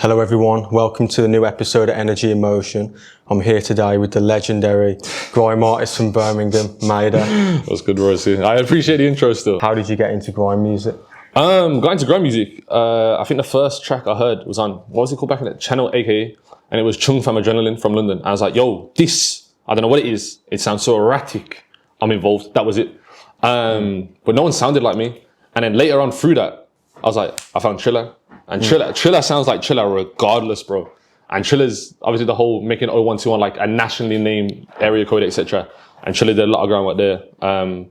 Hello everyone, welcome to a new episode of Energy in Motion. I'm here today with the legendary grime artist from Birmingham, Mayday. That's good, Rosie. I appreciate the intro still. How did you get into grime music? Got into grime music. I think the first track I heard was on, what was it called back in it? Channel AKA. And it was Chung Fam Adrenaline from London. I was like, yo, this, I don't know what it is. It sounds so erratic. I'm involved. That was it. But no one sounded like me. And then later on through that, I was like, I found Triller. And Triller sounds like Triller regardless, bro. And Triller's obviously the whole making 0121 like a nationally named area code, etc. And Triller did a lot of groundwork there. And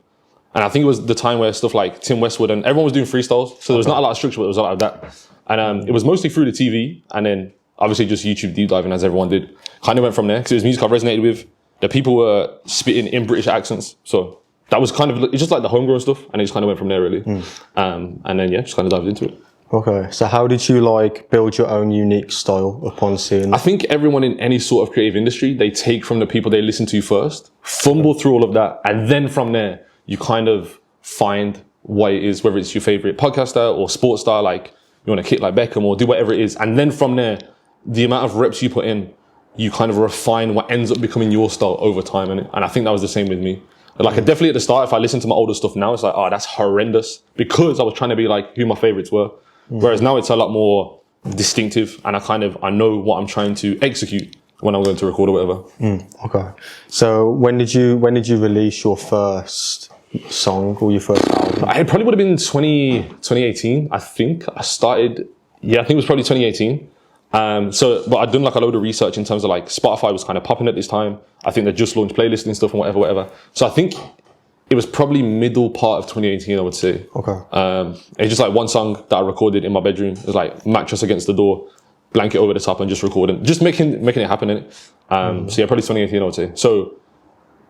I think it was the time where stuff like Tim Westwood and everyone was doing freestyles. So there was not a lot of structure, but there was a lot of that. And it was mostly through the TV and then obviously just YouTube deep diving as everyone did. Kind of went from there because it was music I resonated with. The people were spitting in British accents. So that was kind of, it's just like the homegrown stuff. And it just kind of went from there really. And then, yeah, just kind of dived into it. Okay, so how did you like build your own unique style upon seeing that? I think everyone in any sort of creative industry, they take from the people they listen to first, fumble through all of that, and then from there, you kind of find what it is, whether it's your favorite podcast style or sports style, like you want to kick like Beckham or do whatever it is. And then from there, the amount of reps you put in, you kind of refine what ends up becoming your style over time. And I think that was the same with me. Like definitely at the start, if I listen to my older stuff now, it's like, oh, that's horrendous because I was trying to be like who my favorites were. Whereas now it's a lot more distinctive and I know what I'm trying to execute when I'm going to record or whatever. Okay. So when did you release your first song or your first album? It probably would have been 2018, I think. I think it was probably 2018. But I'd done like a load of research in terms of like Spotify was kind of popping at this time. I think they just launched playlisting and stuff and whatever. So I think it was probably middle part of 2018, I would say. Okay. It's just like one song that I recorded in my bedroom. It was like mattress against the door, blanket over the top and just recording, just making it happen in it. So yeah, probably 2018, I would say. So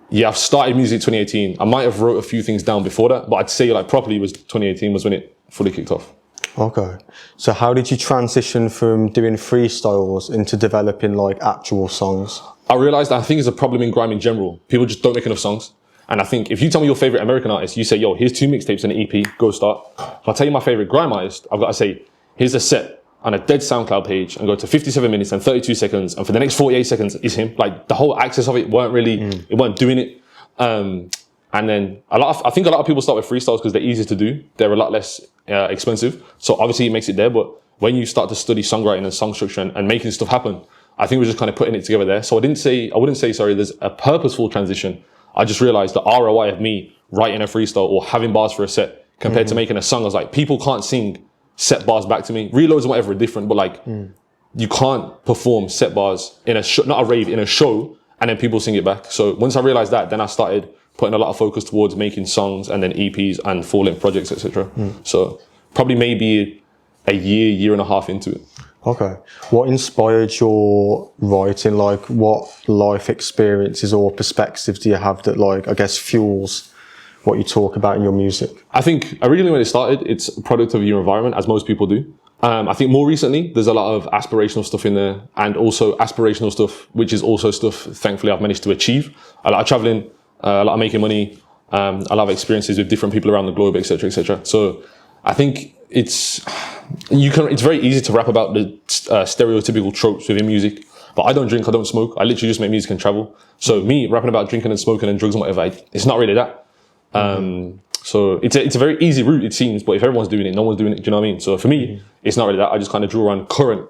yeah, I've started music 2018. I might have wrote a few things down before that, but I'd say like properly was 2018 was when it fully kicked off. Okay. So how did you transition from doing freestyles into developing like actual songs? I realized that I think it's a problem in grime in general. People just don't make enough songs. And I think if you tell me your favorite American artist, you say, yo, here's 2 mixtapes and an EP, go start. If I tell you my favorite grime artist, I've got to say, here's a set on a dead SoundCloud page and go to 57 minutes and 32 seconds. And for the next 48 seconds is him. Like the whole access of it weren't really, it weren't doing it. And then I think a lot of people start with freestyles because they're easier to do. They're a lot less expensive. So obviously it makes it there. But when you start to study songwriting and song structure and making stuff happen, I think we're just kind of putting it together there. So I wouldn't say, there's a purposeful transition. I just realized the ROI of me writing a freestyle or having bars for a set compared to making a song. I was like, people can't sing set bars back to me. Reloads and whatever are different, but like, you can't perform set bars in a show, not a rave, in a show, and then people sing it back. So once I realized that, then I started putting a lot of focus towards making songs and then EPs and full-length projects, etc. So probably maybe a year and a half into it. Okay. What inspired your writing? Like what life experiences or perspectives do you have that like, I guess, fuels what you talk about in your music? I think originally when it started, it's a product of your environment, as most people do. I think more recently, there's a lot of aspirational stuff in there and also aspirational stuff, which is also stuff, thankfully, I've managed to achieve. A lot of traveling, a lot of making money, a lot of experiences with different people around the globe, etc., etc. So I think it's very easy to rap about the stereotypical tropes within music, but I don't drink, I don't smoke. I literally just make music and travel. So me rapping about drinking and smoking and drugs and whatever, it's not really that. So it's a very easy route, it seems, but if everyone's doing it, no one's doing it. Do you know what I mean? So for me, it's not really that. I just kind of draw around current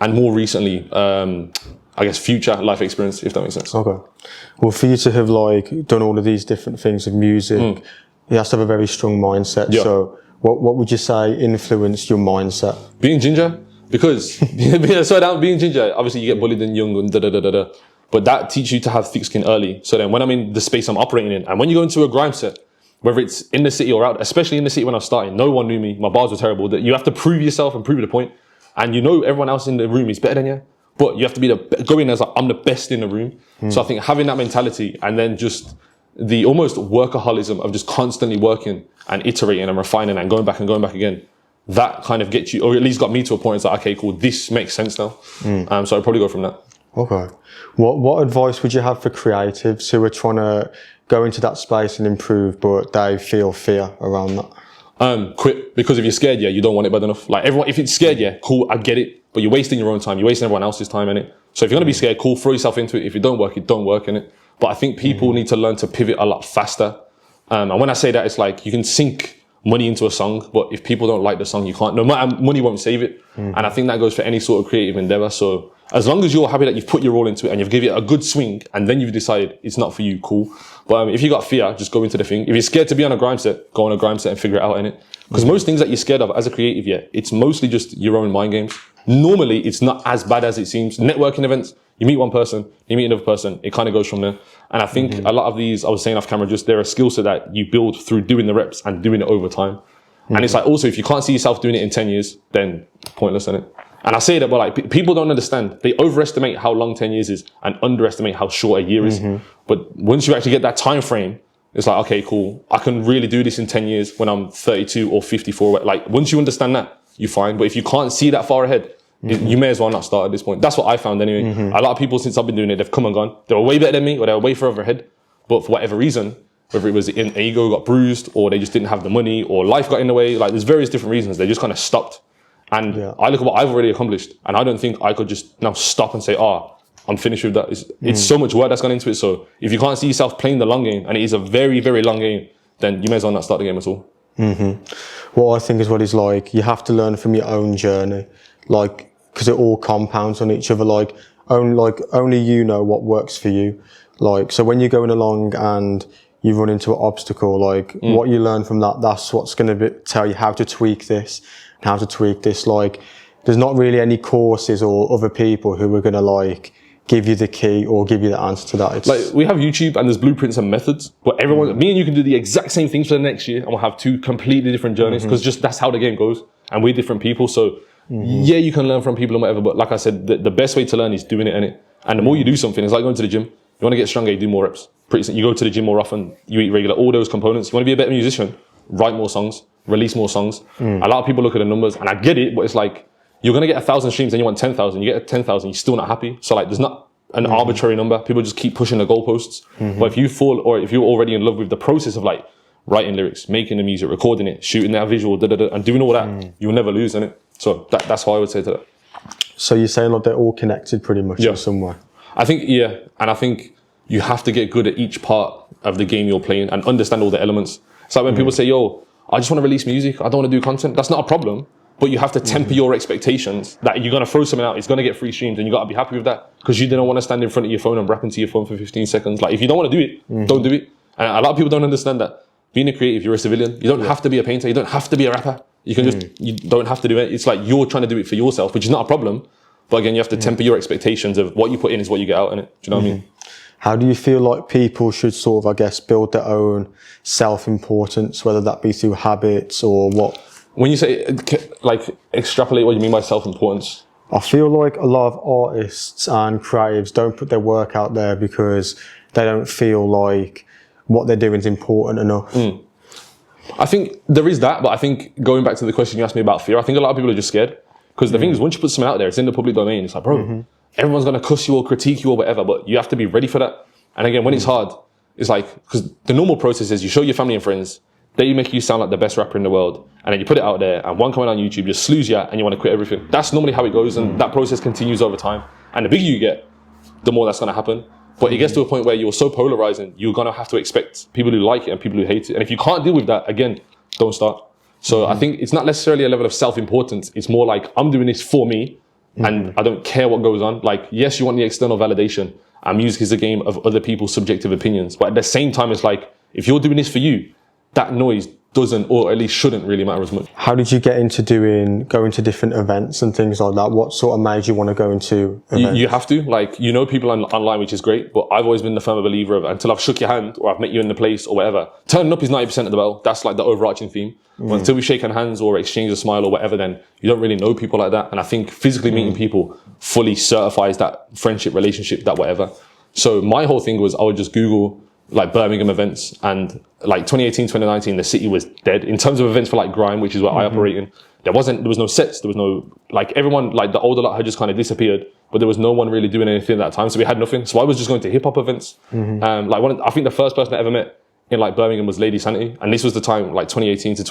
and more recently, I guess, future life experience, if that makes sense. Okay. Well, for you to have like done all of these different things with music, you have to have a very strong mindset. Yeah. So what would you say influenced your mindset? Being ginger, because being ginger, obviously you get bullied and young and da-da-da-da-da. But that teaches you to have thick skin early. So then when I'm in the space I'm operating in, and when you go into a grime set, whether it's in the city or out, especially in the city when I was starting, no one knew me, my bars were terrible, that you have to prove yourself and prove the point. And you know everyone else in the room is better than you, but you have to be go in as like, I'm the best in the room. So I think having that mentality and then just the almost workaholism of just constantly working and iterating and refining and going back again, that kind of gets you, or at least got me to a point, it's like, okay, cool, this makes sense now. So I'd probably go from that. Okay. What advice would you have for creatives who are trying to go into that space and improve, but they feel fear around that? Quit, because if you're scared, yeah, you don't want it bad enough. Like everyone, if it's scared, yeah, cool, I get it, but you're wasting your own time, you're wasting everyone else's time in it. So if you're gonna be scared, cool, throw yourself into it. If it don't work in it. But I think people need to learn to pivot a lot faster. And when I say that, it's like you can sink money into a song, but if people don't like the song, you can't. No matter, money won't save it. And I think that goes for any sort of creative endeavor. So as long as you're happy that you've put your all into it and you've given it a good swing, and then you've decided it's not for you, cool. But if you got fear, just go into the thing. If you're scared to be on a grime set, go on a grime set and figure it out in it. Because most things that you're scared of as a creative, yeah, it's mostly just your own mind games. Normally, it's not as bad as it seems. Networking events, you meet one person, you meet another person, it kind of goes from there. And I think a lot of these, I was saying off camera, just they're a skill set that you build through doing the reps and doing it over time. And it's like, also, if you can't see yourself doing it in 10 years, then pointless, isn't it? And I say that, but like, people don't understand. They overestimate how long 10 years is and underestimate how short a year is. But once you actually get that time frame, it's like, okay, cool. I can really do this in 10 years when I'm 32 or 54. Like, once you understand that, you're fine. But if you can't see that far ahead, you may as well not start at this point. That's what I found anyway. A lot of people, since I've been doing it, they've come and gone. They were way better than me, or they were way further ahead. But for whatever reason, whether it was an ego got bruised, or they just didn't have the money, or life got in the way, like there's various different reasons. They just kind of stopped. And I look at what I've already accomplished, and I don't think I could just now stop and say, I'm finished with that. It's so much work that's gone into it. So if you can't see yourself playing the long game, and it is a very, very long game, then you may as well not start the game at all. What I think as well is like, you have to learn from your own journey, like, because it all compounds on each other. Like only you know what works for you. Like, so when you're going along and you run into an obstacle, like what you learn from that, that's what's going to tell you how to tweak this and how to tweak this. Like, there's not really any courses or other people who are going to like give you the key or give you the answer to that. It's like, we have YouTube and there's blueprints and methods, but everyone, me and you can do the exact same things for the next year, and we'll have two completely different journeys, because just that's how the game goes, and we're different people. So yeah, you can learn from people and whatever, but like I said, the best way to learn is doing it, innit? And the more you do something, it's like going to the gym. You want to get stronger, you do more reps. You go to the gym more often, you eat regular, all those components. You want to be a better musician, write more songs, release more songs. A lot of people look at the numbers, and I get it, but it's like, you're going to get 1,000 streams and you want 10,000. You get 10,000, you're still not happy. So like, there's not an arbitrary number. People just keep pushing the goalposts. But if you fall, or if you're already in love with the process of like writing lyrics, making the music, recording it, shooting that visual, and doing all that, you'll never lose in it. So that's what I would say to that. So you're saying like they're all connected pretty much in some way? I think, yeah. And I think you have to get good at each part of the game you're playing and understand all the elements. It's like when people say, yo, I just want to release music, I don't want to do content. That's not a problem, but you have to temper your expectations that you're going to throw something out, it's going to get free streams, and you got to be happy with that, because you didn't want to stand in front of your phone and rap into your phone for 15 seconds. Like, if you don't want to do it, don't do it. And a lot of people don't understand that. Being a creative, you're a civilian. You don't have to be a painter. You don't have to be a rapper. You can you don't have to do it. It's like you're trying to do it for yourself, which is not a problem. But again, you have to temper your expectations of what you put in is what you get out in it. Do you know what I mean? How do you feel like people should sort of, I guess, build their own self-importance, whether that be through habits or what? When you say, like, extrapolate what you mean by self-importance? I feel like a lot of artists and creatives don't put their work out there because they don't feel like what they're doing is important enough. I think there is that, but I think going back to the question you asked me about fear, I think a lot of people are just scared. Because the thing is, once you put something out there, it's in the public domain. It's like, bro, everyone's going to cuss you or critique you or whatever, but you have to be ready for that. And again, when it's hard, it's like, because the normal process is you show your family and friends, they make you sound like the best rapper in the world, and then you put it out there, and one comment on YouTube just slews you, and you want to quit everything. That's normally how it goes, and that process continues over time. And the bigger you get, the more that's going to happen. But it gets to a point where you're so polarizing, you're going to have to expect people who like it and people who hate it. And if you can't deal with that, again, don't start. So I think it's not necessarily a level of self-importance. It's more like, I'm doing this for me, and I don't care what goes on. Like, yes, you want the external validation, and music is a game of other people's subjective opinions. But at the same time, it's like, if you're doing this for you, that noise doesn't, or at least shouldn't really matter as much. How did you get into going to different events and things like that? What sort of made you want to go into events? You have to, like, you know people online, which is great, but I've always been the firm believer of, until I've shook your hand or I've met you in the place or whatever, turning up is 90% of the battle. That's like the overarching theme. Until we shake hands or exchange a smile or whatever, then you don't really know people like that. And I think physically meeting people fully certifies that friendship, relationship, that whatever. So my whole thing was, I would just Google like Birmingham events, and like 2018, 2019, the city was dead in terms of events for like grime, which is what I operate in. There was no sets, there was no, like, everyone, like the older lot had just kind of disappeared, but there was no one really doing anything at that time. So we had nothing. So I was just going to hip hop events. I think the first person I ever met in like Birmingham was Lady Sanity. And this was the time, like 2018 to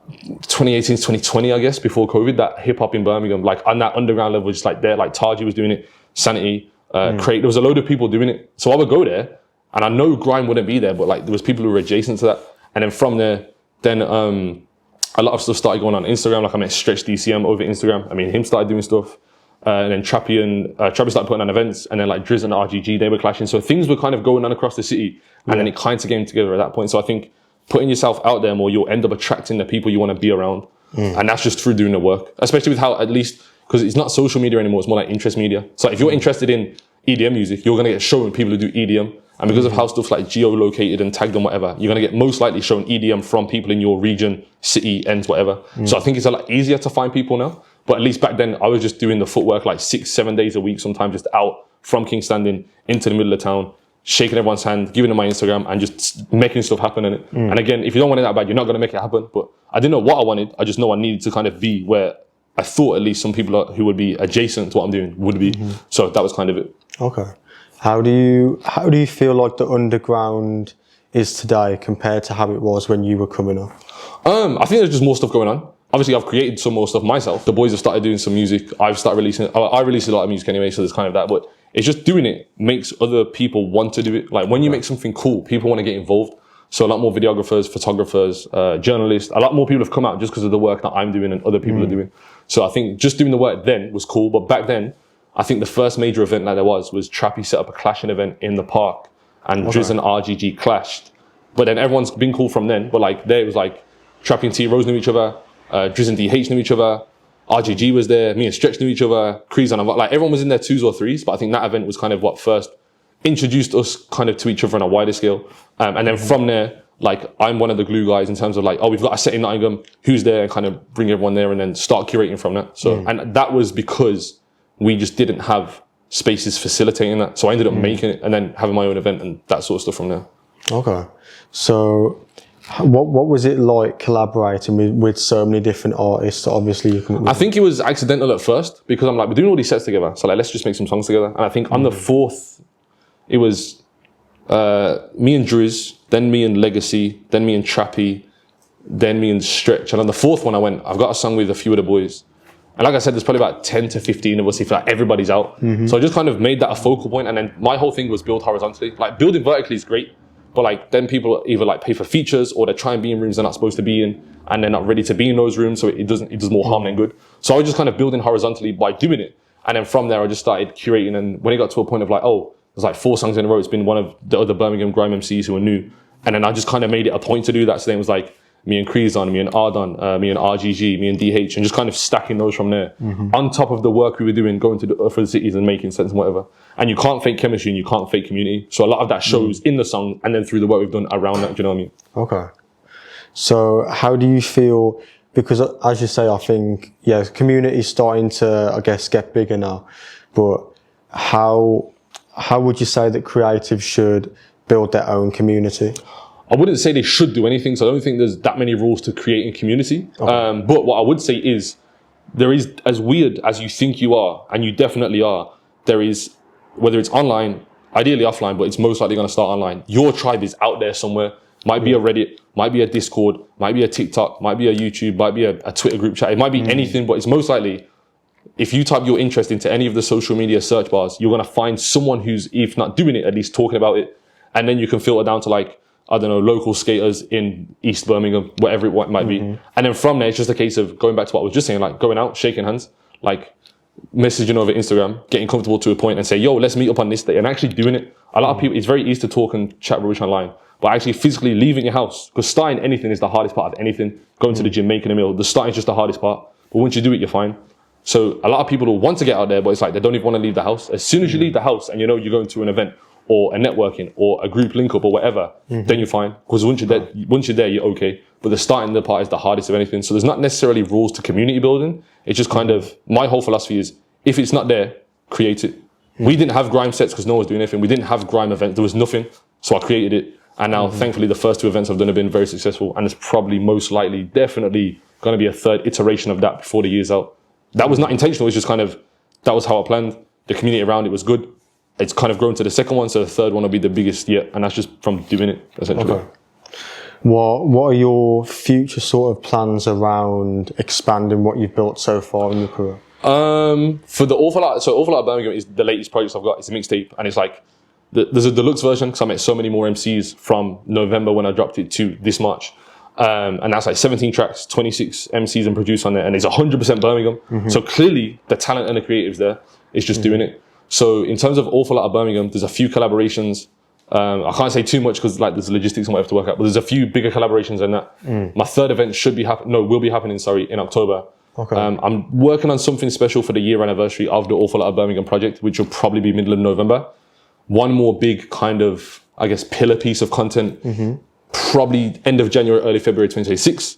2018 to 2020, I guess, before COVID, that hip hop in Birmingham, like on that underground level, just like there, like Taji was doing it, Sanity, Crate, there was a load of people doing it. So I would go there, and I know grime wouldn't be there, but like there was people who were adjacent to that. And then from there, then a lot of stuff started going on Instagram. Like I met Stretch DCM over Instagram. I mean, him started doing stuff. And then Trappy started putting on events, and then like Driz and RGG, they were clashing. So things were kind of going on across the city, and then it kind of came together at that point. So I think putting yourself out there more, you'll end up attracting the people you want to be around. And that's just through doing the work, especially with how, at least, because it's not social media anymore, it's more like interest media. So if you're interested in EDM music, you're going to get shown people who do EDM. And because of how stuff's like geo-located and tagged and whatever, you're going to get most likely shown EDM from people in your region, city, ends, whatever. So I think it's a lot easier to find people now. But at least back then, I was just doing the footwork like 6-7 days a week, sometimes just out from King's Standing into the middle of town, shaking everyone's hand, giving them my Instagram, and just making stuff happen in it. And again, if you don't want it that bad, you're not going to make it happen. But I didn't know what I wanted. I just know I needed to kind of be where I thought at least some people who would be adjacent to what I'm doing would be. So that was kind of it. Okay. How do you feel like the underground is today compared to how it was when you were coming up? I think there's just more stuff going on. Obviously, I've created some more stuff myself. The boys have started doing some music. I've started releasing. I release a lot of music anyway, so there's kind of that. But it's just doing it makes other people want to do it. Like when you make something cool, people want to get involved. So a lot more videographers, photographers, journalists. A lot more people have come out just because of the work that I'm doing and other people are doing. So I think just doing the work then was cool. But back then, I think the first major event that there was Trappy set up a clashing event in the park, and Driz and RGG clashed. But then everyone's been cool from then. But like there, it was like Trappy and T Rose knew each other. Driz and DH knew each other, RGG was there, me and Stretch knew each other, Kreese and like everyone was in their 2s or 3s, but I think that event was kind of what first introduced us kind of to each other on a wider scale. And then from there, like I'm one of the glue guys in terms of like, oh, we've got a set in Nottingham, who's there, and kind of bring everyone there and then start curating from that. So, and that was because we just didn't have spaces facilitating that. So I ended up making it and then having my own event and that sort of stuff from there. Okay. So what was it like collaborating with so many different artists? Obviously, you can. I think it was accidental at first because I'm like, we're doing all these sets together, so like let's just make some songs together. And I think on the 4th, it was me and Driz, then me and Legacy, then me and Trappy, then me and Stretch. And on the 4th one, I've got a song with a few of the boys. And like I said, there's probably about 10 to 15 of us if like everybody's out. So I just kind of made that a focal point. And then my whole thing was build horizontally. Like building vertically is great. But like then people either like pay for features or they try and be in rooms they're not supposed to be in and they're not ready to be in those rooms, so it does more harm than good. So I was just kind of building horizontally by doing it. And then from there I just started curating, and when it got to a point of like, oh, there's like 4 songs in a row, it's been one of the other Birmingham grime MCs who are new. And then I just kind of made it a point to do that. So then it was like me and Kreese on, me and Ardon, me and RGG, me and DH, and just kind of stacking those from there. On top of the work we were doing, going to for the cities and making sense and whatever. And you can't fake chemistry and you can't fake community. So a lot of that shows in the song and then through the work we've done around that, do you know what I mean? Okay. So how do you feel, because as you say, I think, yeah, community's starting to, I guess, get bigger now, but how would you say that creatives should build their own community? I wouldn't say they should do anything, so I don't think there's that many rules to creating community. Okay. But what I would say is, there is, as weird as you think you are, and you definitely are, there is, whether it's online, ideally offline, but it's most likely going to start online. Your tribe is out there somewhere. Might be a Reddit, might be a Discord, might be a TikTok, might be a YouTube, might be a Twitter group chat. It might be anything, but it's most likely, if you type your interest into any of the social media search bars, you're going to find someone who's, if not doing it, at least talking about it. And then you can filter down to like, I don't know, local skaters in East Birmingham, whatever it might be. And then from there, it's just a case of going back to what I was just saying, like going out, shaking hands, like messaging over Instagram, getting comfortable to a point and say, yo, let's meet up on this day, and actually doing it. A lot of people, it's very easy to talk and chat rubbish online, but actually physically leaving your house, because starting anything is the hardest part of anything. Going to the gym, making a meal, the starting is just the hardest part. But once you do it, you're fine. So a lot of people will want to get out there, but it's like they don't even want to leave the house. As soon as you leave the house and you know you're going to an event or a networking or a group link up or whatever, then you're fine. Because once you're there, you're okay. But the starting the part is the hardest of anything. So there's not necessarily rules to community building. It's just kind of, my whole philosophy is, if it's not there, create it. We didn't have grime sets because no one was doing anything. We didn't have grime events. There was nothing. So I created it. And now, thankfully, the first 2 events I've done have been very successful. And it's probably most likely, definitely going to be a 3rd iteration of that before the year's out. That was not intentional. It's just kind of, that was how I planned. The community around it was good. It's kind of grown to the 2nd one. So the 3rd one will be the biggest yet. And that's just from doing it, essentially. Okay. What are your future sort of plans around expanding what you've built so far in your career? For the Awful Lot Birmingham is the latest project I've got. It's a mixtape, and it's like there's a deluxe version because I met so many more MCs from November when I dropped it to this March. And that's like 17 tracks, 26 MCs and produced on there, and it's 100% Birmingham. So clearly the talent and the creatives there is just doing it. So in terms of Awful Lot of Birmingham, there's a few collaborations. I can't say too much because like there's logistics and what I have to work out, but there's a few bigger collaborations than that. My third event will be happening, in October. Okay. I'm working on something special for the year anniversary of the Awful Lot of Birmingham project, which will probably be middle of November. One more big kind of, I guess, pillar piece of content, probably end of January, early February 2026.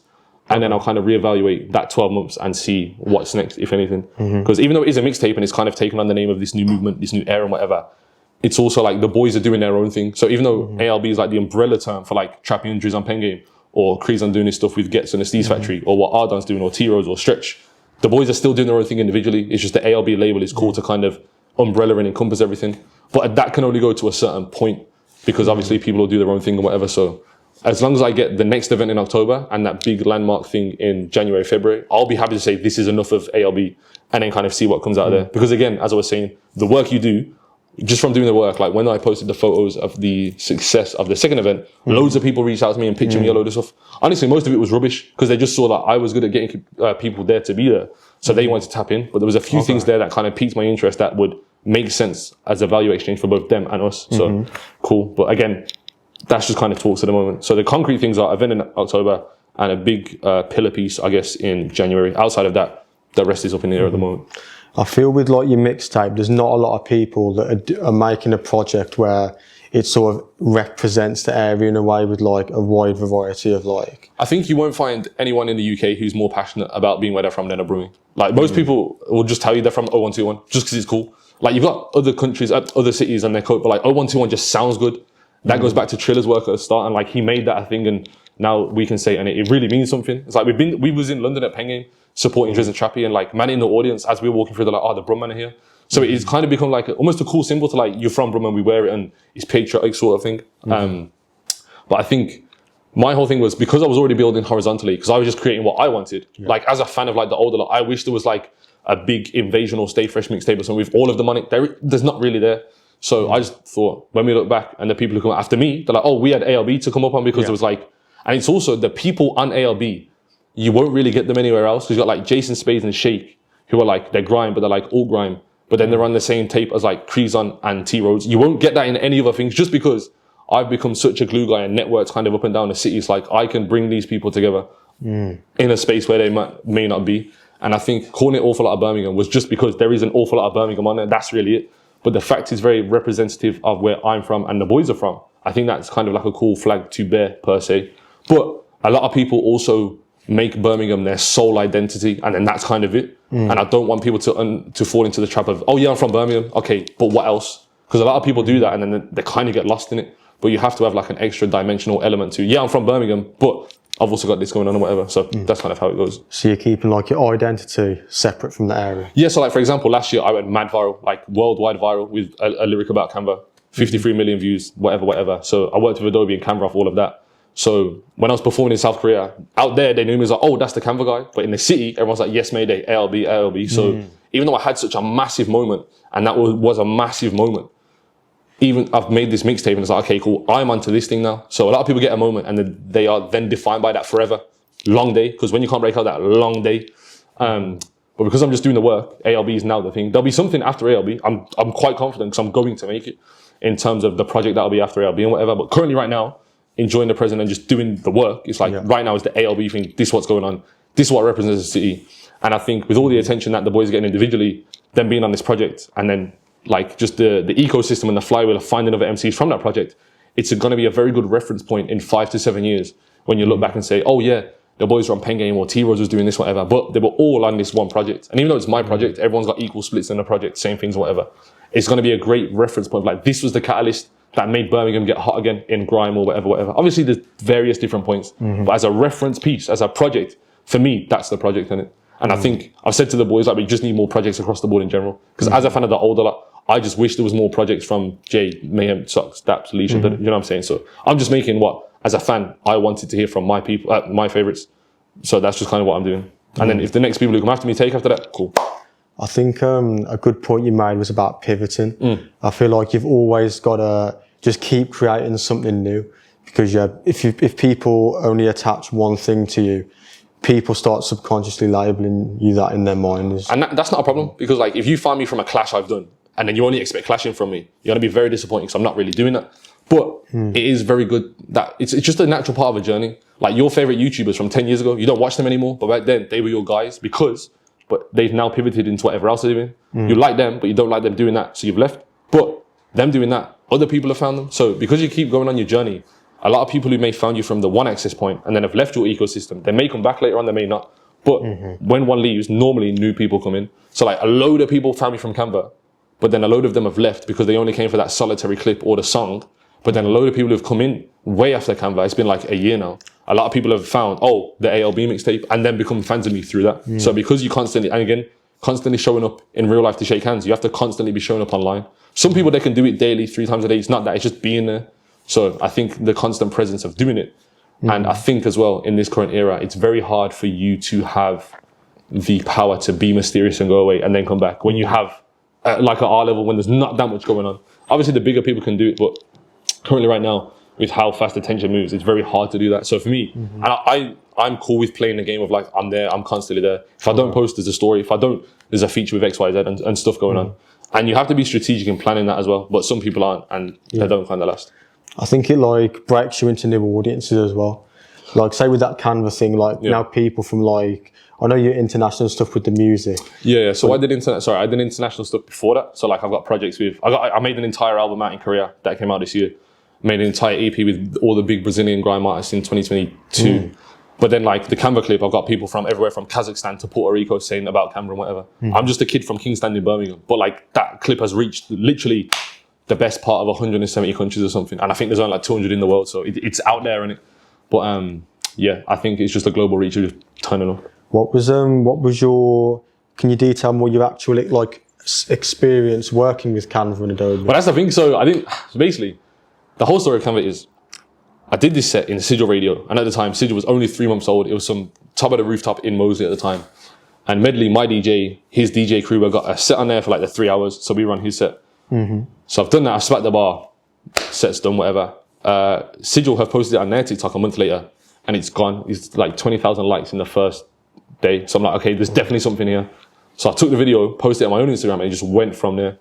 And then I'll kind of reevaluate that 12 months and see what's next, if anything. Because even though it is a mixtape and it's kind of taken on the name of this new movement, this new era and whatever, it's also like the boys are doing their own thing. So even though ALB is like the umbrella term for like Trappy and Driz on Pen Game, or Kree's on doing his stuff with Gets and the Steez Factory, or what Ardon's doing, or T-Rose, or Stretch, the boys are still doing their own thing individually. It's just the ALB label is cool to kind of umbrella and encompass everything. But that can only go to a certain point because obviously people will do their own thing and whatever. So as long as I get the next event in October and that big landmark thing in January, February, I'll be happy to say this is enough of ALB and then kind of see what comes out of there. Because again, as I was saying, the work you do, just from doing the work, like when I posted the photos of the success of the second event, loads of people reached out to me and pictured me a load of stuff. Honestly, most of it was rubbish because they just saw that I was good at getting people there to be there. So they wanted to tap in. But there was a few things there that kind of piqued my interest that would make sense as a value exchange for both them and us. So cool. But again, that's just kind of talks at the moment. So the concrete things are event in October and a big pillar piece, I guess, in January. Outside of that, the rest is up in the air at the moment. I feel with like your mixtape, there's not a lot of people that are making a project where it sort of represents the area in a way with like a wide variety of like. I think you won't find anyone in the UK who's more passionate about being where they're from than a brewing. Like most people will just tell you they're from 0121 just because it's cool. Like you've got other countries, other cities on their coat, but like 0121 just sounds good. That goes back to Triller's work at the start, and like he made that a thing, and now we can say, and it really means something. It's like we was in London at Pen Game supporting Driz and Trappy, and like man in the audience as we were walking through, they're like, the Brum man are here. So it's kind of become like almost a cool symbol to like you're from Brum and we wear it, and it's patriotic sort of thing. But I think my whole thing was because I was already building horizontally, because I was just creating what I wanted. Like as a fan of like the older lot, I wish there was like a big Invasion or Stay Fresh mixtape or something with all of the money. There's not really there. So I just thought, when we look back and the people who come after me, they're like, we had ALB to come up on because it was like, and it's also the people on ALB, you won't really get them anywhere else because you got like Jason Spades and Shake who are like, they're grime, but they're like all grime. But then they're on the same tape as like Kreezon and T-Roads. You won't get that in any other things just because I've become such a glue guy and networks kind of up and down the city. It's like I can bring these people together in a space where they may not be. And I think calling it Awful Lot of Birmingham was just because there is an awful lot of Birmingham on there. That's really it. But the fact is very representative of where I'm from and the boys are from. I think that's kind of like a cool flag to bear per se. But a lot of people also make Birmingham their sole identity, and then that's kind of it. And I don't want people to fall into the trap of, I'm from Birmingham. Okay, but what else? Because a lot of people do that and then they kind of get lost in it. But you have to have like an extra dimensional element to, I'm from Birmingham, but I've also got this going on and whatever. So that's kind of how it goes. So you're keeping like your identity separate from the area? Yeah, so like for example, last year I went mad viral, like worldwide viral with a lyric about Canva, 53 million views, whatever. So I worked with Adobe and Canva off all of that. So when I was performing in South Korea, out there they knew me as like, that's the Canva guy. But in the city, everyone's like, yes, Mayday, ALB. So even though I had such a massive moment, and that was a massive moment, even I've made this mixtape and it's like, okay, cool, I'm onto this thing now. So a lot of people get a moment and they are then defined by that forever. Long day, because when you can't break out that long day. But because I'm just doing the work, ALB is now the thing. There'll be something after ALB. I'm quite confident because I'm going to make it in terms of the project that'll be after ALB and whatever. But currently right now, enjoying the present and just doing the work. It's like right now is the ALB thing. This is what's going on. This is what represents the city. And I think with all the attention that the boys are getting individually, them being on this project and then like just the ecosystem and the flywheel of finding other MCs from that project, it's going to be a very good reference point in 5 to 7 years when you look back and say, the boys were on Pen Game or T-Rose was doing this, whatever, but they were all on this one project. And even though it's my project, everyone's got equal splits in the project, same things, whatever. It's going to be a great reference point. Like this was the catalyst that made Birmingham get hot again in grime or whatever. Obviously there's various different points, but as a reference piece, as a project, for me, that's the project in it. And I think I've said to the boys, like, we just need more projects across the board in general. Because as a fan of the older lot, I just wish there was more projects from Jay, Mayhem, Socks, Daps, Leisha, you know what I'm saying? So I'm just making as a fan, I wanted to hear from my people, my favorites. So that's just kind of what I'm doing. And then if the next people who come after me take after that, cool. I think a good point you made was about pivoting. I feel like you've always got to just keep creating something new, because if people only attach one thing to you, people start subconsciously labeling you that in their minds. And that's not a problem, because like if you find me from a clash I've done and then you only expect clashing from me, you're going to be very disappointing because I'm not really doing that. But it is very good that it's just a natural part of a journey. Like your favorite YouTubers from 10 years ago, you don't watch them anymore, but back then they were your guys but they've now pivoted into whatever else they're doing. You like them, but you don't like them doing that, so you've left. But them doing that, other people have found them. So because you keep going on your journey, a lot of people who may found you from the one access point and then have left your ecosystem, they may come back later on, they may not. But when one leaves, normally new people come in. So like a load of people found me from Canva, but then a load of them have left because they only came for that solitary clip or the song. But then a load of people who've come in way after Canva, it's been like a year now. A lot of people have found, the ALB mixtape, and then become fans of me through that. So because you constantly showing up in real life to shake hands, you have to constantly be showing up online. Some people, they can do it daily, 3 times a day. It's not that, it's just being there. So I think the constant presence of doing it. And I think as well, in this current era, it's very hard for you to have the power to be mysterious and go away and then come back. When you have, like at our level, when there's not that much going on. Obviously the bigger people can do it, but currently right now, with how fast attention moves, it's very hard to do that. So for me, and I'm cool with playing the game of like, I'm there, I'm constantly there. If I don't post, there's a story. If I don't, there's a feature with X, Y, Z and stuff going on. And you have to be strategic in planning that as well. But some people aren't, and they don't kind of last. I think it like breaks you into new audiences as well. Like say with that Canva thing, like now people from like, I know your international stuff with the music. Yeah. So I did international stuff before that. So like I've got projects with, I made an entire album out in Korea that came out this year. Made an entire EP with all the big Brazilian grime artists in 2022. But then like the Canva clip, I've got people from everywhere from Kazakhstan to Puerto Rico saying about Canva and whatever. I'm just a kid from Kingston in Birmingham. But like that clip has reached literally the best part of 170 countries or something. And I think there's only like 200 in the world. So it's out there, innit? But yeah, I think it's just a global reach of just turning up. What was your, can you detail more your actual like experience working with Canva and Adobe? But that's the thing. So basically, the whole story of Canva is, I did this set in Sigil Radio, and at the time, Sigil was only 3 months old. It was some top of the rooftop in Moseley at the time. And Medley, my DJ, his DJ crew, I got a set on there for like the 3 hours, so we run his set. So I've done that, I've spat the bar, set's done, whatever. Sigil have posted it on their TikTok a month later, and it's gone. It's like 20,000 likes in the first day. So I'm like, okay, there's definitely something here. So I took the video, posted it on my own Instagram, and it just went from there.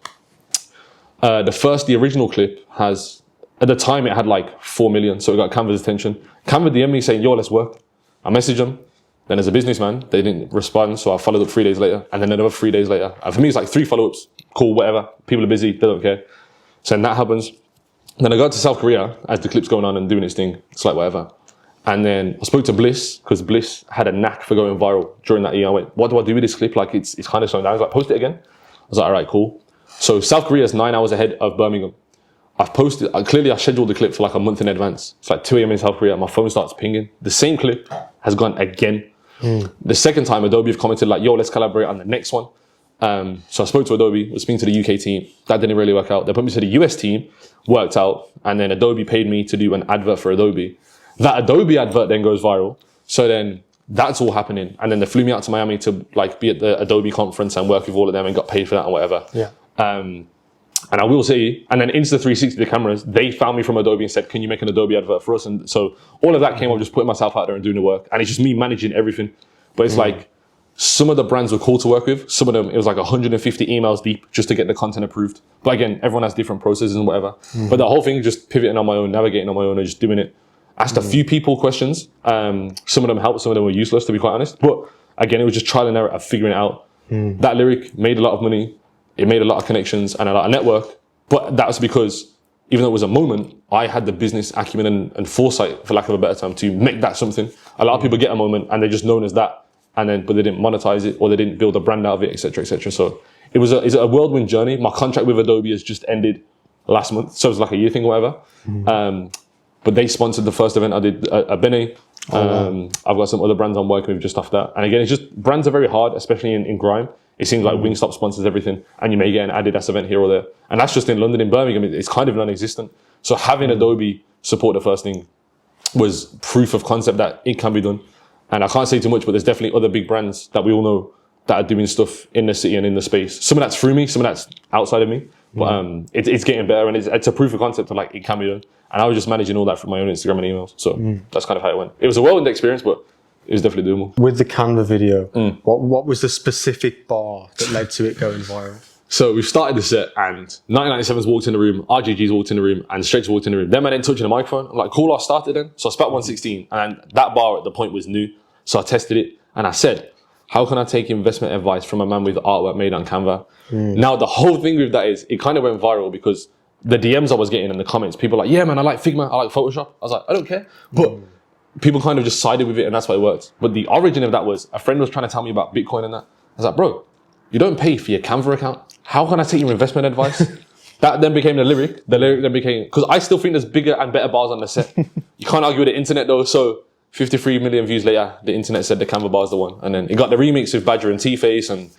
The original clip has, at the time, it had like 4 million, so it got Canva's attention. Canva DM'd me saying, yo, let's work. I messaged them. Then as a businessman, they didn't respond, so I followed up 3 days later, and then another 3 days later. And for me, it's like 3 follow-ups. Cool, whatever. People are busy, they don't care. So then that happens. Then I got to South Korea as the clip's going on and doing its thing. It's like whatever. And then I spoke to Bliss, because Bliss had a knack for going viral during that year. I went, what do I do with this clip? Like, it's kind of slowing down. I was like, post it again. I was like, all right, cool. So South Korea is 9 hours ahead of Birmingham. I've posted, clearly I scheduled the clip for like a month in advance. It's like 2 a.m. in South Korea, my phone starts pinging. The same clip has gone again. The second time, Adobe have commented like, yo, let's collaborate on the next one. So I spoke to Adobe, was speaking to the UK team. That didn't really work out. They put me to the US team, worked out. And then Adobe paid me to do an advert for Adobe. That Adobe advert then goes viral. So then that's all happening. And then they flew me out to Miami to like be at the Adobe conference and work with all of them and got paid for that and whatever. Yeah. And I will say, and then Insta360, the cameras, they found me from Adobe and said, can you make an Adobe advert for us? And so all of that came up just putting myself out there and doing the work. And it's just me managing everything. But it's like, some of the brands were cool to work with. Some of them, it was like 150 emails deep just to get the content approved. But again, everyone has different processes and whatever. But the whole thing, just pivoting on my own, navigating on my own and just doing it. Asked a few people questions. Some of them helped, some of them were useless, to be quite honest. But again, it was just trial and error of figuring it out. That lyric made a lot of money. It made a lot of connections and a lot of network. But that was because, even though it was a moment, I had the business acumen and foresight, for lack of a better term, to make that something. A lot of people get a moment and they're just known as that, but they didn't monetize it or they didn't build a brand out of it, etc., etc. So it's a whirlwind journey. My contract with Adobe has just ended last month, so it's like a year thing or whatever. But they sponsored the first event I did at Bene. I've got some other brands I'm working with just after that. And again, it's just, brands are very hard, especially in grime. It seems like Wingstop sponsors everything, and you may get an Adidas event here or there. And that's just in London. In Birmingham, it's kind of non-existent. So having Adobe support the first thing was proof of concept that it can be done. And I can't say too much, but there's definitely other big brands that we all know that are doing stuff in the city and in the space. Some of that's through me, some of that's outside of me. But it's getting better, and it's a proof of concept of like it can be done. And I was just managing all that from my own Instagram and emails. So that's kind of how it went. It was a whirlwind experience, but it was definitely doable. With the Canva video, what was the specific bar that led to it going viral? So we started the set, and 1997's walked in the room, RGG's walked in the room, and Stretch walked in the room. Them man ain't touching the microphone. I'm like, cool, I started then. So I spat 116, and that bar at the point was new. So I tested it, and I said, how can I take investment advice from a man with artwork made on Canva? Now, the whole thing with that is, it kind of went viral because the DMs I was getting in the comments, people were like, yeah, man, I like Figma, I like Photoshop. I was like, I don't care. But people kind of just sided with it, and that's why it worked. But the origin of that was, a friend was trying to tell me about Bitcoin and that. I was like, bro, you don't pay for your Canva account. How can I take your investment advice? That then became the lyric. The lyric then became, because I still think there's bigger and better bars on the set. You can't argue with the internet though. So 53 million views later, the internet said the Canva bar is the one. And then it got the remix with Badger and T-Face and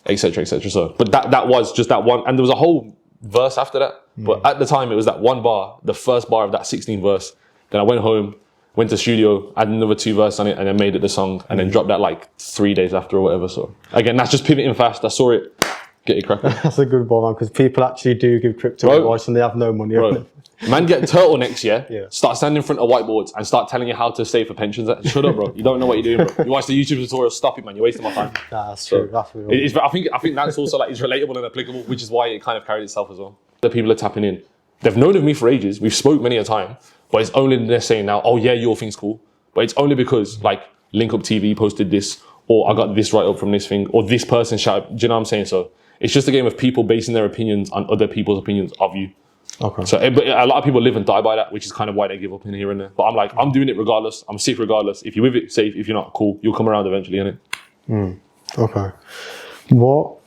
et cetera, et cetera. So, but that was just that one. And there was a whole verse after that. But at the time, it was that one bar, the first bar of that 16 verse. Then I went home, went to studio, added another 2 verses on it, and then made it the song, and then dropped that like 3 days after or whatever. So again, that's just pivoting fast. I saw it. Get it cracking. That's a good bar, man, because people actually do give crypto advice and they have no money. Man, get turtlenex, Yeah. Start standing in front of whiteboards and start telling you how to save for pensions. Shut up, bro. You don't know what you're doing, bro. You watch the YouTube tutorial, stop it, man. You're wasting my time. That's true. That's real. I think that's also like, it's relatable and applicable, which is why it kind of carried itself as well. The people are tapping in. They've known of me for ages. We've spoke many a time, but it's only they're saying now, oh yeah, your thing's cool. But it's only because like Link Up TV posted this, or I got this right up from this thing, or this person shouted. Do you know what I'm saying? So it's just a game of people basing their opinions on other people's opinions of you. Okay. So but a lot of people live and die by that, which is kind of why they give up in here and there. But I'm like, I'm doing it regardless. I'm sick regardless. If you're with it, safe. If you're not, cool. You'll come around eventually, innit? Okay. What?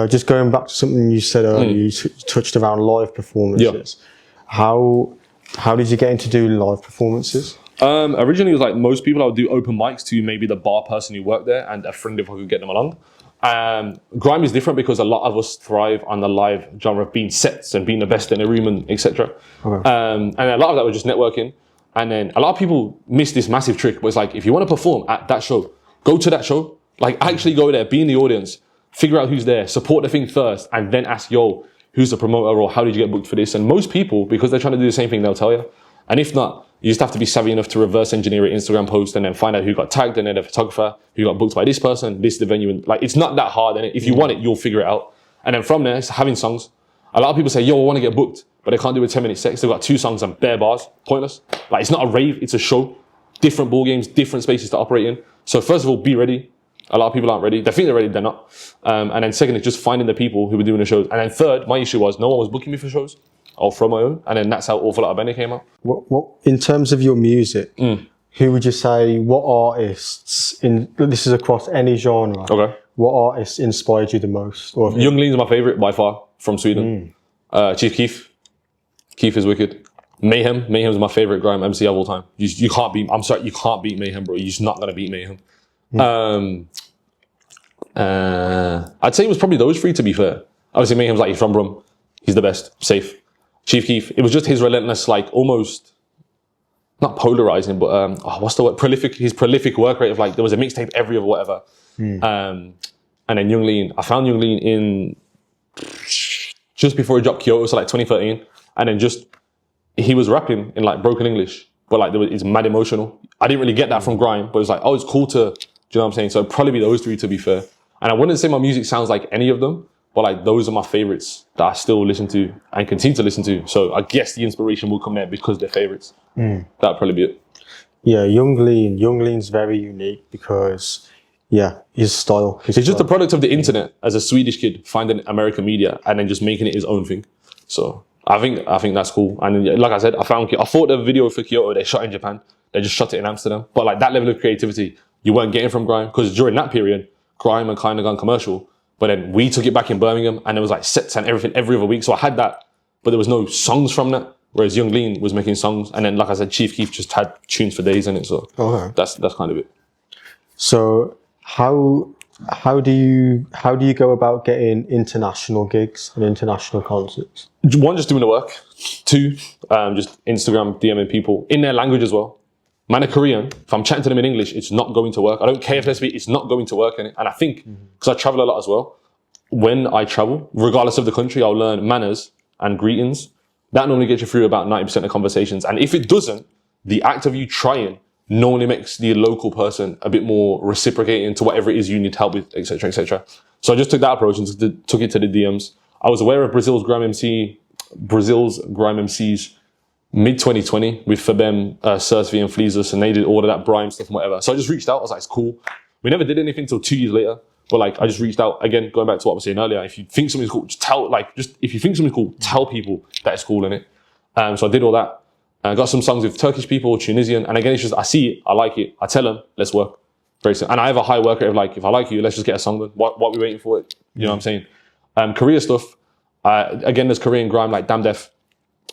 Just going back to something you said earlier, you touched around live performances. How did you get into doing live performances? Originally, it was like most people, I would do open mics to maybe the bar person who worked there and a friend if I could get them along. Grime is different because a lot of us thrive on the live genre of being sets and being the best in a room and etc. Okay. And a lot of that was just networking. And then a lot of people miss this massive trick, but it's like, if you want to perform at that show, go to that show. Like actually go there, be in the audience, figure out who's there, support the thing first, and then ask, yo, who's the promoter or how did you get booked for this? And most people, because they're trying to do the same thing, they'll tell you. And if not, you just have to be savvy enough to reverse engineer an Instagram post and then find out who got tagged and then the photographer, who got booked by this person, this is the venue. And like, it's not that hard. And if you want it, you'll figure it out. And then from there, it's having songs. A lot of people say, yo, I want to get booked, but they can't do a 10-minute set. They've got 2 songs and bare bars. Pointless. Like, it's not a rave, it's a show. Different ball games, different spaces to operate in. So first of all, be ready. A lot of people aren't ready. They think they're ready, they're not. And then second is just finding the people who were doing the shows. And then third, my issue was no one was booking me for shows. I'll throw my own. And then that's how Awful Lot of Benny came out. What in terms of your music, who would you say, what artists, this is across any genre, Okay. what artists inspired you the most? Or Young Lean's my favourite by far from Sweden. Chief Keef. Keef is wicked. Mayhem. Mayhem's my favourite grime MC of all time. You can't beat, I'm sorry, you can't beat Mayhem, bro. You're just not going to beat Mayhem. I'd say it was probably those 3 to be fair. Obviously Mayhem's like, he's from Brum. He's the best. Safe. Chief Keef. It was just his relentless, like almost, not polarizing, but what's the word? Prolific. His prolific work rate of like, there was a mixtape every other whatever. And then Young Lean. I found Young Lean in just before he dropped Kyoto, so like 2013. And then he was rapping in like broken English, but like it's mad emotional. I didn't really get that from grime, but it's like, oh, it's cool to, do you know what I'm saying? So it'd probably be those 3 to be fair. And I wouldn't say my music sounds like any of them, but like those are my favorites that I still listen to and continue to listen to. So I guess the inspiration will come there because they're favorites. That'd probably be it. Yeah, Young Lean's very unique because, yeah, his style. He's just a product of the internet as a Swedish kid finding American media and then just making it his own thing. So I think that's cool. And like I said, I thought the video for Kyoto, they shot in Japan. They just shot it in Amsterdam. But like that level of creativity, you weren't getting from grime because during that period, grime had kind of gone commercial. But then we took it back in Birmingham and there was like sets and everything every other week. So I had that, but there was no songs from that. Whereas Young Lean was making songs. And then, like I said, Chief Keef just had tunes for days in it. So that's kind of it. So how how do you go about getting international gigs and international concerts? One, just doing the work. Two, just Instagram DMing people in their language as well. Man, a Korean, if I'm chatting to them in English, it's not going to work. I don't care if they speak, it's not going to work. And I think, because I travel a lot as well, when I travel, regardless of the country, I'll learn manners and greetings. That normally gets you through about 90% of conversations. And if it doesn't, the act of you trying normally makes the local person a bit more reciprocating to whatever it is you need help with, etc., etc. So I just took that approach and took it to the DMs. I was aware of Brazil's Grime MCs mid-2020 with Fabem, Cersvi and Fleezus, and they did all of that Brime stuff and whatever. So I just reached out. I was like, it's cool. We never did anything until 2 years later. But like, I just reached out. Again, going back to what I was saying earlier, if you think something's cool, if you think something's cool, tell people that it's cool, innit? So I did all that. I got some songs with Turkish people, Tunisian. And again, it's just, I see it, I like it. I tell them, let's work. Very simple. And I have a high work rate of like, if I like you, let's just get a song done. What are we waiting for? You know what I'm saying? Korea stuff. Again, there's Korean grime like Damn Def,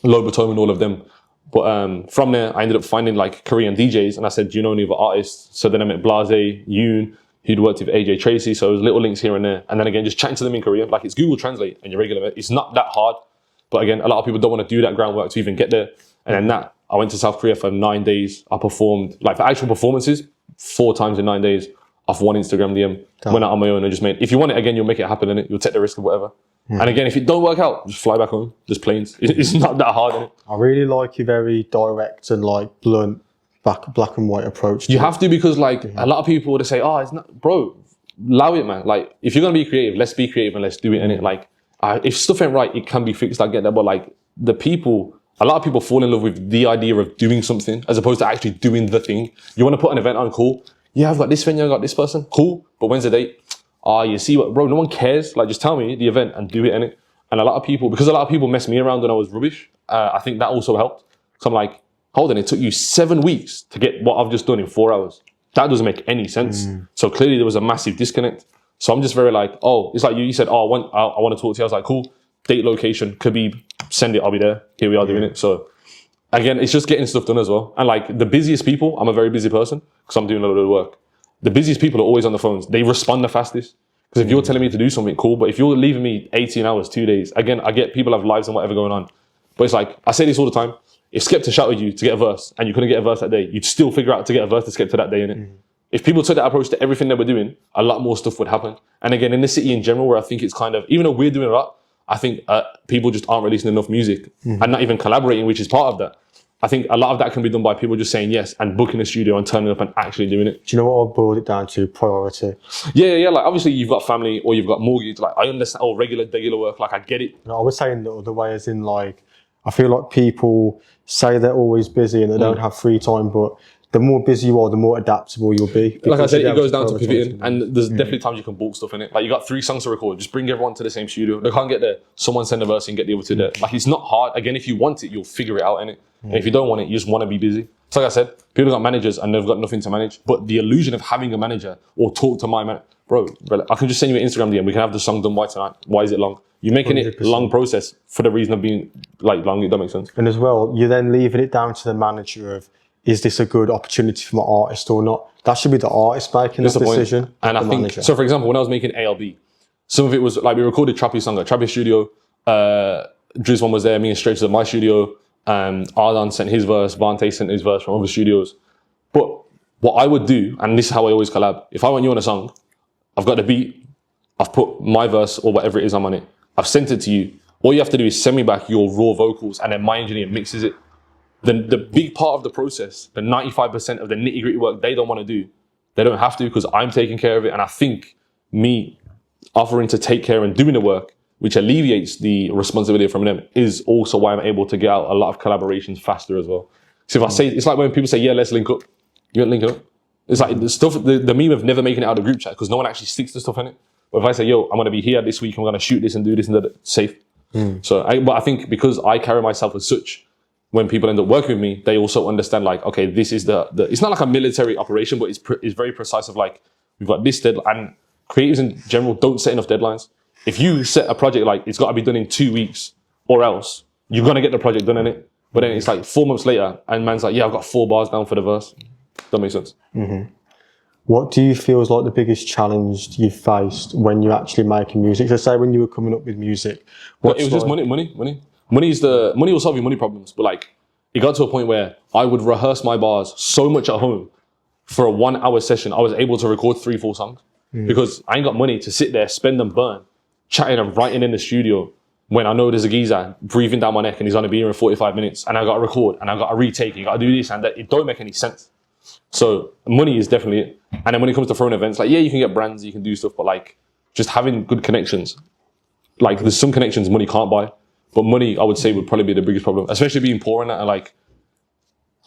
Lobotom and all of them. But from there, I ended up finding like Korean DJs, and I said, do you know any other artists? So then I met Blase, Yoon, who'd worked with AJ Tracy. So it was little links here and there. And then again, just chatting to them in Korean. Like, it's Google Translate and your regular, it's not that hard. But again, a lot of people don't want to do that groundwork to even get there. And then I went to South Korea for 9 days. I performed, like for actual performances, 4 times in 9 days off one Instagram DM. Damn. Went out on my own and just made, if you want it again, you'll make it happen, innit? You'll take the risk of whatever. And again, if it don't work out, just fly back home. Just planes. It's not that hard, innit? I really like your very direct and like blunt, black and white approach. You have to, because like a lot of people would say, oh, it's not, bro, allow it, man. Like, if you're gonna be creative, let's be creative and let's do it, innit? Like, if stuff ain't right, it can be fixed. I get that, but like a lot of people fall in love with the idea of doing something as opposed to actually doing the thing. You want to put an event on, cool. Yeah, I've got this venue, I've got this person, cool. But when's the date? You see what, bro, no one cares. Like, just tell me the event and do it, innit? And a lot of people messed me around when I was rubbish, I think that also helped. So I'm like, hold on, it took you 7 weeks to get what I've just done in 4 hours. That doesn't make any sense. So clearly there was a massive disconnect. So I'm just very like, oh, it's like you said, oh, I want to talk to you. I was like, cool, date, location, Khabib, send it, I'll be there. Here we are doing it. So again, it's just getting stuff done as well. And like the busiest people, I'm a very busy person because I'm doing a lot of work. The busiest people are always on the phones. They respond the fastest. Because if you're telling me to do something, cool. But if you're leaving me 18 hours, 2 days, again, I get people have lives and whatever going on. But it's like, I say this all the time. If Skepta shouted you to get a verse and you couldn't get a verse that day, you'd still figure out to get a verse to Skepta that day, innit? If people took that approach to everything they were doing, a lot more stuff would happen. And again, in the city in general, where I think it's kind of, even though we're doing a lot, I think people just aren't releasing enough music and not even collaborating, which is part of that. I think a lot of that can be done by people just saying yes and booking a studio and turning up and actually doing it. Do you know what I've boiled it down to? Priority. Yeah. Like, obviously you've got family or you've got mortgage. Like, I understand, regular work. Like, I get it. No, I was saying the other way, as in like, I feel like people say they're always busy and they don't have free time, but the more busy you are, the more adaptable you'll be. Like I said, it goes down to pivoting, and there's definitely times you can bulk stuff in it. Like, you got 3 songs to record, just bring everyone to the same studio. They can't get there. Someone send a verse and get the other two there. Like, it's not hard. Again, if you want it, you'll figure it out, innit? And if you don't want it, you just want to be busy. So like I said, people got managers and they've got nothing to manage. But the illusion of having a manager or talk to my man, bro, I can just send you an Instagram DM. We can have the song done by tonight. Why is it long? You're making 100%. It a long process for the reason of being like long. It don't make sense. And as well, you're then leaving it down to the manager of, is this a good opportunity for my artist or not? That should be the artist making that decision. And I think, so for example, when I was making ALB, some of it was like, we recorded Trappy's song at Trappy's studio. Driz one was there, me and Straight at my studio. Ardan sent his verse, Vante sent his verse from other studios. But what I would do, and this is how I always collab, if I want you on a song, I've got the beat, I've put my verse or whatever it is I'm on it, I've sent it to you. All you have to do is send me back your raw vocals and then my engineer mixes it. Then the big part of the process, the 95% of the nitty gritty work they don't want to do, they don't have to because I'm taking care of it. And I think me offering to take care and doing the work, which alleviates the responsibility from them, is also why I'm able to get out a lot of collaborations faster as well. So if I say, it's like when people say, yeah, let's link up. You don't link up. It's like the stuff, the meme of never making it out of the group chat because no one actually sticks to stuff in it. But if I say, yo, I'm going to be here this week, I'm going to shoot this and do this and that, safe. So, but I think because I carry myself as such, when people end up working with me, they also understand like, okay, this is it's not like a military operation, but it's very precise of like, we've got this deadline. And creatives in general don't set enough deadlines. If you set a project like it's got to be done in 2 weeks or else you're going to get the project done in it. But then it's like 4 months later and man's like, yeah, I've got 4 bars down for the verse. That makes sense. What do you feel is like the biggest challenge you've faced when you're actually making music? So say when you were coming up with music, It was just money. Money will solve your money problems. But like, it got to a point where I would rehearse my bars so much at home. For a 1 hour session, I was able to record 3-4 songs because I ain't got money to sit there, spend and burn, chatting and writing in the studio when I know there's a geezer breathing down my neck and he's going to be here in 45 minutes and I got to record and I got to retake, you got to do this and that. It don't make any sense. So money is definitely it. And then when it comes to throwing events, like, yeah, you can get brands, you can do stuff, but like just having good connections. Like there's some connections money can't buy, but money I would say would probably be the biggest problem, especially being poor in that. And like,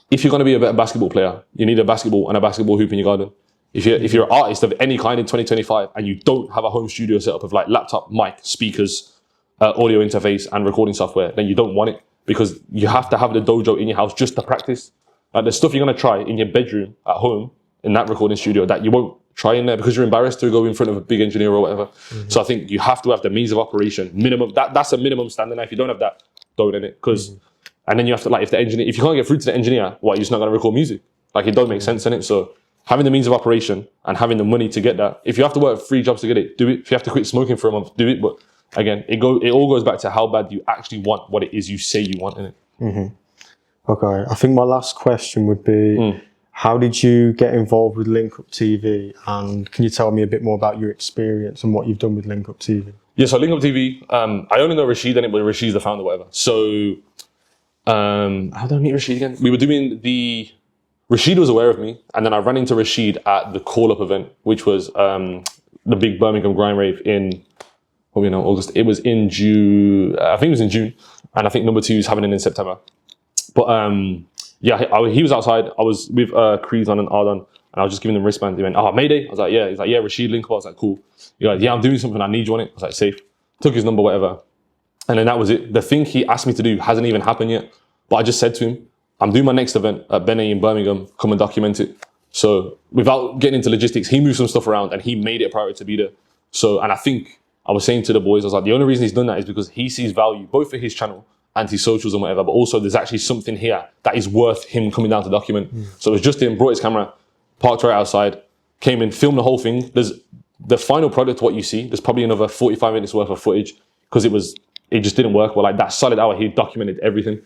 if you're going to be a better basketball player, you need a basketball and a basketball hoop in your garden. If you're an artist of any kind in 2025 and you don't have a home studio set up of like laptop, mic, speakers, audio interface and recording software, then you don't want it because you have to have the dojo in your house just to practice. Like the stuff you're going to try in your bedroom at home in that recording studio that you won't try in there because you're embarrassed to go in front of a big engineer or whatever. So I think you have to have the means of operation minimum. That's a minimum standard. Now, if you don't have that, don't in it because. And then you have to, like, if you can't get through to the engineer, what, you're just not going to record music? Like, it don't make sense in it. So having the means of operation and having the money to get that, if you have to work 3 jobs to get it, do it. If you have to quit smoking for a month, do it. But again, it all goes back to how bad you actually want what it is you say you want in it. Okay, I think my last question would be, how did you get involved with Link Up TV? And can you tell me a bit more about your experience and what you've done with Link Up TV? Yeah, so Link Up TV, I only know Rashid in it, but Rashid's the founder, whatever. So, how did I meet Rashid again? We were doing Rashid was aware of me, and then I ran into Rashid at the Call Up event, which was the big Birmingham grime rave in, August. It was in June, I think it was in June, and I think number 2 is happening in September. But he was outside. I was with Crease on and Ardon, and I was just giving them wristbands. He went, Mayday? I was like, yeah. He's like, yeah, Rashid Link Up. I was like, cool. He's like, yeah, I'm doing something. I need you on it. I was like, safe. Took his number, whatever. And then that was it. The thing he asked me to do hasn't even happened yet. But I just said to him, I'm doing my next event at BIRMINGHAM in Birmingham. Come and document it. So without getting into logistics, he moved some stuff around and he made it a priority to be there. So, and I think I was saying to the boys, I was like, the only reason he's done that is because he sees value, both for his channel and his socials and whatever, but also there's actually something here that is worth him coming down to document. So it was just him, brought his camera, parked right outside, came in, filmed the whole thing. There's the final product, what you see, there's probably another 45 minutes worth of footage because it just didn't work. But like that solid hour, he documented everything.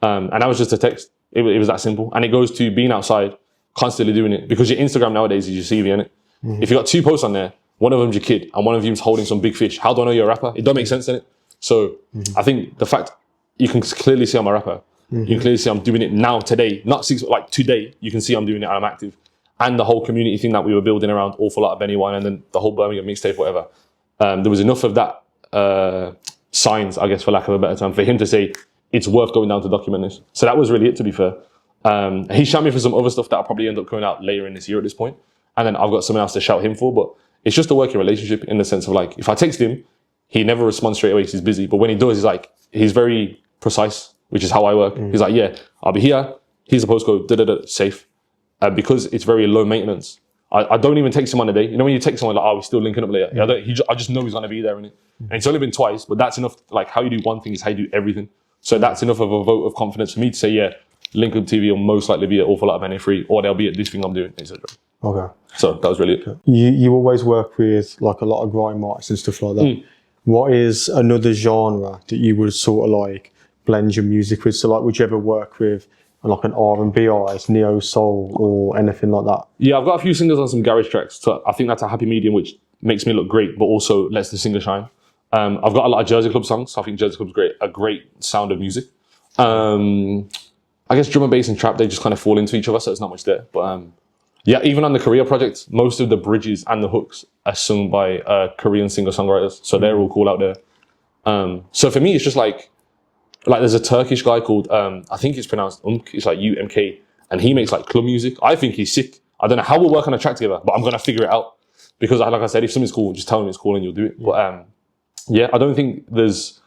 And that was just a text. It was that simple. And it goes to being outside, constantly doing it. Because your Instagram nowadays is your CV, innit? If you got 2 posts on there, one of them's your kid and one of you's holding some big fish, how do I know you're a rapper? It don't make sense, innit? So I think the fact you can clearly see I'm a rapper. You can clearly see I'm doing it now, today, not today. You can see I'm doing it and I'm active. And the whole community thing that we were building around Awful Lot of Benny Wine and then the whole Birmingham mixtape, whatever. There was enough of that signs, I guess, for lack of a better term, for him to say it's worth going down to document this. So that was really it, to be fair. He shot me for some other stuff that'll probably end up coming out later in this year at this point. And then I've got something else to shout him for, but it's just a working relationship in the sense of like, if I text him, he never responds straight away because he's busy. But when he does, he's very precise, which is how I work. He's like, yeah, I'll be here. Here's the postcode, safe. Because it's very low maintenance. I don't even text him on the day. You know when you text someone like, we're still linking up later. I just know he's going to be there. And it's only been twice, but that's enough. Like how you do one thing is how you do everything. So that's enough of a vote of confidence for me to say, yeah, Link Up TV will most likely be an Awful Lot of NA3 or they'll be at this thing I'm doing, etc. Okay. So that was really it. You always work with like a lot of grime artists and stuff like that. What is another genre that you would sort of like blend your music with? So like, would you ever work with like an R&B artist, neo soul or anything like that? Yeah, I've got a few singles on some garage tracks. So I think that's a happy medium, which makes me look great, but also lets the singer shine. I've got a lot of Jersey Club songs. So I think Jersey Club's a great sound of music. I guess drum and bass and trap, they just kind of fall into each other, so there's not much there. But yeah, even on the Korea project, most of the bridges and the hooks are sung by Korean singer-songwriters, so they're all cool out there. So for me, it's just like there's a Turkish guy called, I think it's pronounced it's like UMK, and he makes like club music. I think he's sick. I don't know how we'll work on a track together, but I'm going to figure it out. Because like I said, if something's cool, just tell him it's cool and you'll do it. But yeah, I don't think there's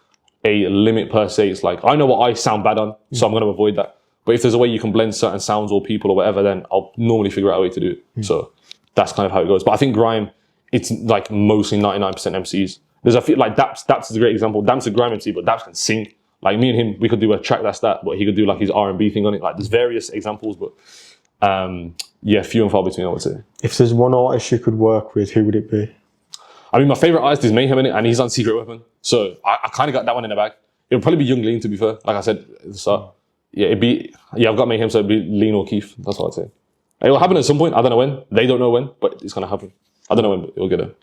a limit per se. It's like, I know what I sound bad on, so I'm going to avoid that. But if there's a way you can blend certain sounds or people or whatever, then I'll normally figure out a way to do it. So that's kind of how it goes. But I think grime, it's like mostly 99% MCs. There's a few, like Daps is a great example. Daps a grime MC, but Daps can sing. Like me and him, we could do a track that's that, but he could do like his R&B thing on it. Like there's various examples, but Yeah, few and far between, I would say. If there's one artist you could work with, who would it be? I mean, my favorite artist is Mayhem, innit? And he's on Secret Weapon. So I kind of got that one in the bag. It would probably be Young Lean, to be fair. Like I said at the start. Yeah, I've got Mayhem, so it'd be Lean or Keith. That's what I'd say. It will happen at some point. I don't know when. They don't know when, but it's going to happen. I don't know when, but it'll get there.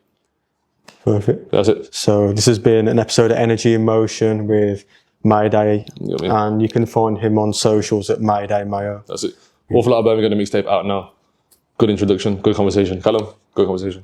Perfect. That's it. So this has been an episode of Energy in Motion with Mayday. Yeah, man. And you can find him on socials at Mayday Mayo. That's it. Awful lot of Birmingham mixtape out now. Good introduction, good conversation. Callum, good conversation.